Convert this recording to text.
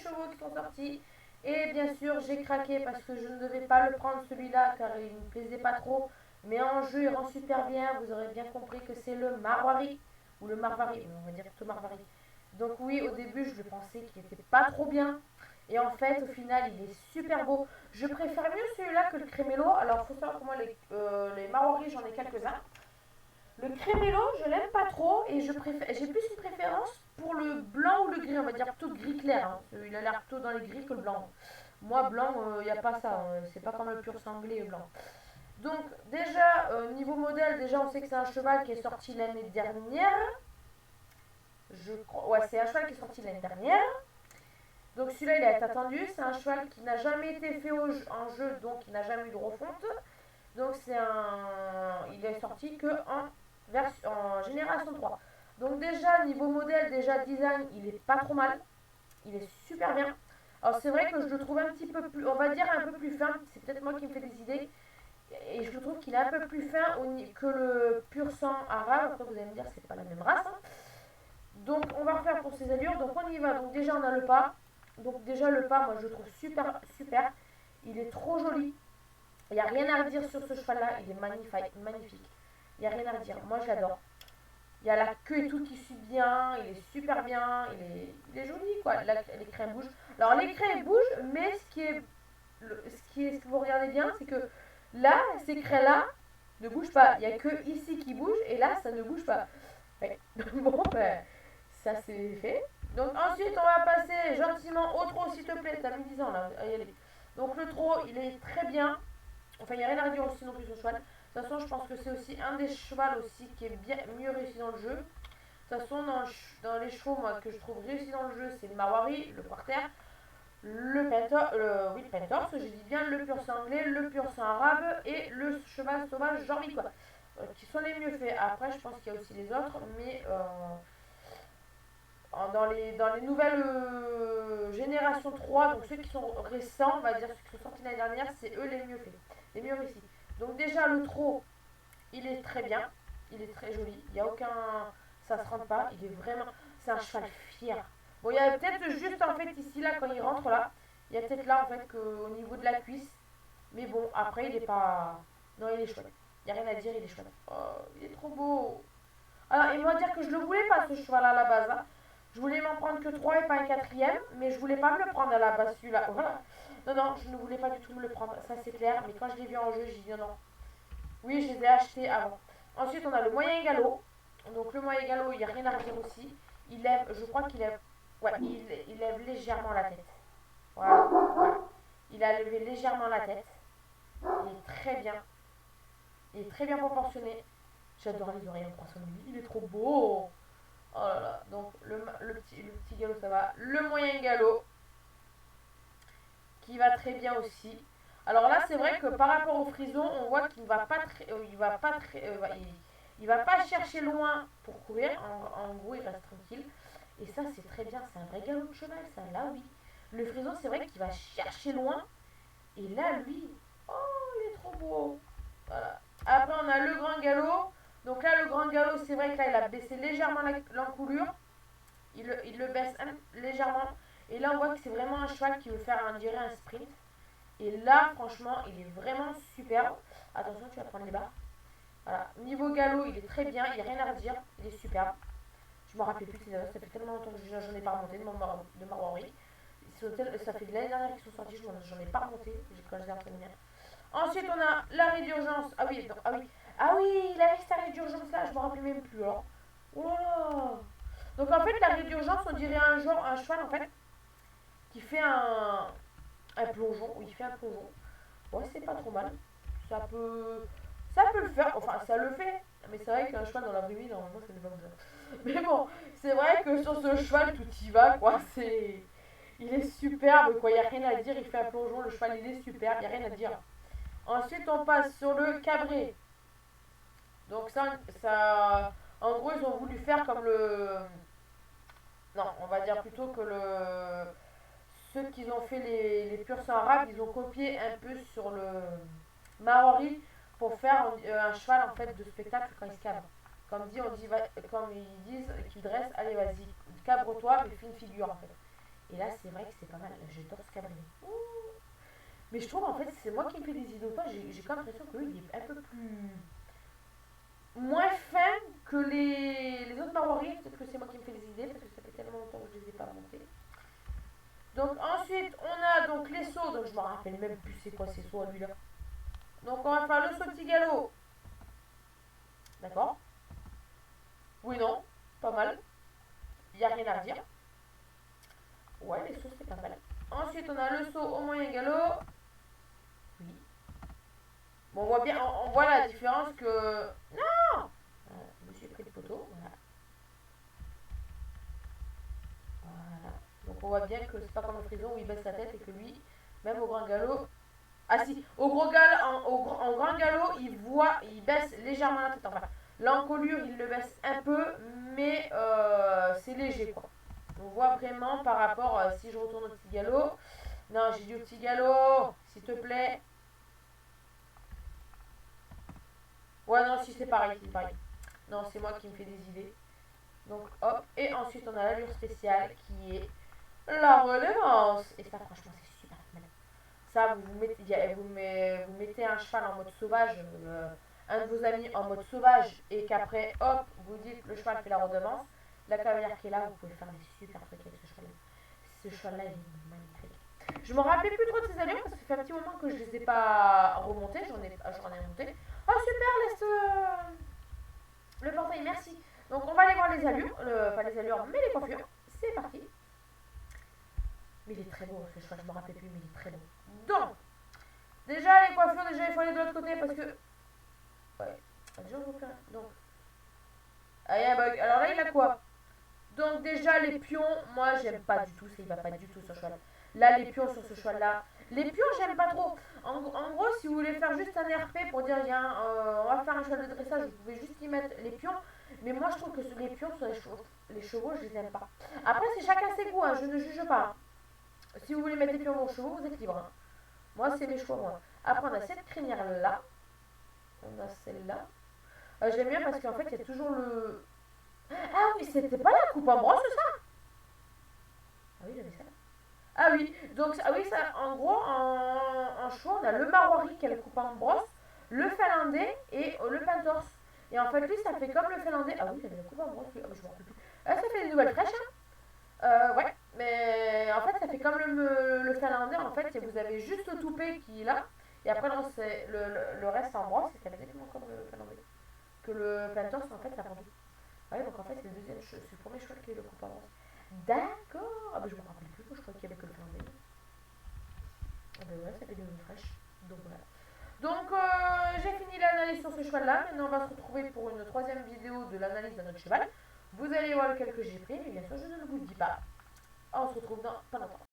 chevaux qui sont sortis. Et bien sûr, j'ai craqué parce que je ne devais pas le prendre celui-là car il ne me plaisait pas trop. Mais en jeu, il rend super bien. Vous aurez bien compris que c'est le Marwari. Ou le Marvari, on va dire plutôt Marvari. Donc oui, au début, je pensais qu'il n'était pas trop bien. Et en fait, au final, il est super beau. Je préfère mieux celui-là que le crémélo. Alors, il faut savoir que moi, les Marwari, j'en ai quelques-uns. Le crémélo, je l'aime pas trop et j'ai plus une préférence pour le blanc ou le gris, on va dire plutôt gris clair. Hein. Il a l'air plutôt dans les gris que le blanc. Moi, blanc, il n'y a pas ça. C'est pas comme le pur sanglé blanc. Donc, déjà, niveau modèle, déjà, on sait que c'est un cheval qui est sorti l'année dernière. Je crois. Ouais, c'est un cheval qui est sorti l'année dernière. Donc, celui-là, il a été attendu. C'est un cheval qui n'a jamais été fait en jeu, donc il n'a jamais eu de refonte. Donc, il est sorti que en génération 3. Donc déjà, niveau modèle, déjà design, il est pas trop mal. Il est super bien. Alors c'est vrai que je le trouve un petit peu plus, on va dire un peu plus fin. C'est peut-être moi qui me fais des idées. Et je trouve qu'il est un peu plus fin que le pur sang arabe. Après vous allez me dire c'est pas la même race. Hein. Donc on va refaire pour ses allures. Donc on y va. Donc déjà on a le pas. Donc déjà le pas, moi je le trouve super super. Il est trop joli. Il n'y a rien à redire sur ce cheval-là. Il est magnifique. Magnifique. Il n'y a rien à redire. Moi je l'adore. Il y a la queue et tout qui suit bien, il est super bien, il est joli quoi. Les crins bougent. Alors les crins bougent, mais ce que vous regardez bien, c'est que là, ces crins là ne bougent pas. Il n'y a que ici qui bouge et là ça ne bouge pas. Ouais. Bon ben ça c'est fait. Donc ensuite on va passer gentiment au trot s'il te plaît. T'as mis 10 ans là, allez, allez. Donc le trot il est très bien. Enfin, il n'y a rien à redire aussi non plus sur le cheval. De toute façon, je pense que c'est aussi un des chevals aussi qui est bien mieux réussi dans le jeu. De toute façon, dans les chevaux moi, que je trouve réussi dans le jeu, c'est le Marwari, le Quarter, le Pentor, oui, le Pentor, j'ai dit bien le pur sang anglais, le pur sang arabe et le cheval sauvage Jormi, quoi. Qui sont les mieux faits. Après, je pense qu'il y a aussi les autres, mais dans les nouvelles générations 3, donc ceux qui sont récents, on va dire ceux qui sont sortis l'année dernière, c'est eux les mieux faits, les mieux réussis. Donc déjà le trot, il est très bien, il est très joli, il n'y a aucun, ça se rend pas, il est vraiment, c'est un cheval fier. Bon, il y a peut-être juste en fait ici là quand il rentre là, il y a peut-être là en fait qu'au niveau de la cuisse, mais bon après il est pas, non il est chouette, il n'y a rien à dire, il est chouette. Oh, il est trop beau. Alors, et moi dire que je le voulais pas ce cheval à la base. Hein. Je voulais m'en prendre que 3 et pas un quatrième, mais je voulais pas me le prendre à la base celui-là. Voilà. Non, non, je ne voulais pas du tout me le prendre, ça c'est clair. Mais quand je l'ai vu en jeu, j'ai dit non, non. Oui, je les ai achetés avant. Ensuite, on a le moyen galop. Donc le moyen galop, il n'y a rien à redire aussi. Il lève, je crois qu'il lève, ouais, il lève légèrement la tête. Voilà, voilà. Il a levé légèrement la tête. Il est très bien. Il est très bien proportionné. J'adore les oreilles en poisson. Il est trop beau. Oh là là, donc le petit galop ça va. Le moyen galop qui va très bien aussi. Alors là c'est vrai que par rapport au frison, on voit qu'il va pas très, il va pas très, il va pas chercher loin pour courir. En gros il reste tranquille. Et ça c'est très bien, c'est un vrai galop de cheval ça. Là oui. Le frison c'est vrai qu'il va chercher loin. Et là lui, oh il est trop beau. Voilà. Après on a le grand galop. Donc là le grand galop c'est vrai que là il a baissé légèrement l'encoulure. Il le baisse légèrement. Et là, on voit que c'est vraiment un cheval qui veut faire, on dirait, un sprint. Et là, franchement, il est vraiment superbe. Attention, tu vas prendre les barres. Voilà. Niveau galop, il est très bien. Il n'y a rien à redire. Il est superbe. Je me rappelle plus de ces années. Ça fait tellement longtemps que j'en ai pas remonté de Marwari. Ça fait de l'année dernière qu'ils sont sortis. J'en ai pas remonté quand je les ai entraînés. Ensuite, on a l'arrêt d'urgence. Ah oui, ah oui. Ah oui, il avait cet arrêt d'urgence là. Je me rappelle même plus. Alors. Oh là là. Donc en fait, l'arrêt d'urgence, on dirait un cheval en fait, qui fait un plongeon. Oui, il fait un plongeon. Ouais, c'est pas trop mal. Ça peut le faire. Enfin, ça le fait. Mais c'est vrai qu'un cheval dans la vraie vie, normalement, ça n'est pas comme ça. Mais bon, c'est vrai que sur ce cheval, tout y va, quoi. Il est superbe, quoi. Il n'y a rien à dire. Il fait un plongeon. Le cheval, il est superbe. Il n'y a rien à dire. Ensuite, on passe sur le cabré. Donc ça, en gros, ils ont voulu faire comme le... Non, on va dire plutôt que ceux qui ont fait les purs sangs arabes, ils ont copié un peu sur le Maori pour faire un cheval en fait de spectacle quand il se cabre. Comme ils disent qu'ils dressent, allez vas-y, cabre-toi mais fais une figure en fait. Et là, c'est vrai que c'est pas mal. Là, j'adore ce cabriolet. Mais je trouve en fait, c'est moi qui me fais des idées ou pas. J'ai quand même l'impression que lui, il est un peu plus. Moins fin que les autres Marois. Peut-être que c'est moi qui me fais des idées parce que ça fait tellement longtemps que je les ai pas montés. Donc ensuite, on a donc les sauts. Donc je me rappelle même plus c'est quoi ces sauts à lui là. Donc on va faire le saut petit galop. D'accord. Oui, non. Pas mal. Il n'y a rien à dire. Ouais, les sauts c'est pas mal. Ensuite, on a le saut au moyen galop. Oui. Bon, on voit bien, on voit la différence que. Non, je me suis pris le poteau. Voilà. Voilà. Donc on voit bien que c'est pas comme le frison où il baisse la tête et que lui, même au grand galop. Ah si, au gros galop, en grand galop, il baisse légèrement la tête. Enfin, l'encolure, il le baisse un peu, mais c'est léger quoi. On voit vraiment par rapport, si je retourne au petit galop. Non, j'ai dit au petit galop, s'il te plaît. Ouais, non, si c'est pareil, c'est pareil. Non, c'est moi qui me fais des idées. Donc hop, et ensuite on a l'allure spéciale qui est la relevance. Et ça franchement c'est super mal. Ça vous mettez un cheval en mode sauvage, un de vos amis en mode sauvage, et qu'après hop, vous dites le cheval fait la redevance. La cavalière qui est là, vous pouvez faire des super trucs avec ce cheval-là. Ce cheval-là il est magnifique. Je me rappelais plus trop de ses allures parce que ça fait un petit moment que je les ai pas remontées, j'en ai monté. Oh super, laisse le portail, merci. Donc on va aller voir les allures, pas les allures, mais les coiffures. C'est parti. Mais il est très beau ce cheval, je me rappelle plus, mais il est très beau. Donc, déjà les coiffures, déjà il faut aller de l'autre côté parce que. Ouais, déjà on voit plein. Donc. Ah, il y a un bug. Alors là il a quoi? Donc déjà les pions, moi j'aime pas du tout, ça il va pas du tout ce cheval. Là les pions sur ce cheval là. Les pions j'aime pas trop. En gros si vous voulez faire juste un RP pour dire on va faire un cheval de dressage, vous pouvez juste y mettre les pions. Mais moi je trouve que les pions sur les chevaux je les aime pas. Après c'est chacun ses goûts, hein, je ne juge pas. Si vous voulez mettre des pions dans vos chevaux, vous êtes libre. Hein. Moi c'est mes choix moi. Après on a cette crinière là. On a celle-là. J'aime bien parce qu'en fait il y a toujours le... Ah oui, c'était pas la coupe en brosse ça? Ah oui, j'avais ça. Ah oui, donc ah oui, ça, en gros, en choix, on a le maroilles qui est la coupe en brosse, le finlandais et le pintorse. Et en fait, lui, ça fait comme le finlandais. Ah oui, il avait la coupe en brosse, oui. Ah, je me rappelle plus. Ça fait des nouvelles fraîches, hein. Ouais, mais en fait, ça fait comme le finlandais, en fait, et vous avez juste le toupet qui est là. Et après, non, c'est le reste en brosse, c'est exactement comme le finlandais. Que le pintorse, en fait, ça prend tout. Ouais, donc en fait, c'est le premier cheval qui est le coupe en brosse. D'accord. Ah bah je me rappelle plus, moi je crois qu'il y avait que le finlandais. Ah bah ouais, ça fait des nouvelles fraîches. Donc voilà. Donc j'ai fini l'analyse sur ce cheval là. Maintenant on va se retrouver pour une troisième vidéo de l'analyse de notre cheval. Vous allez voir lequel que j'ai pris, mais bien sûr je ne vous le dis pas. On se retrouve dans pas longtemps.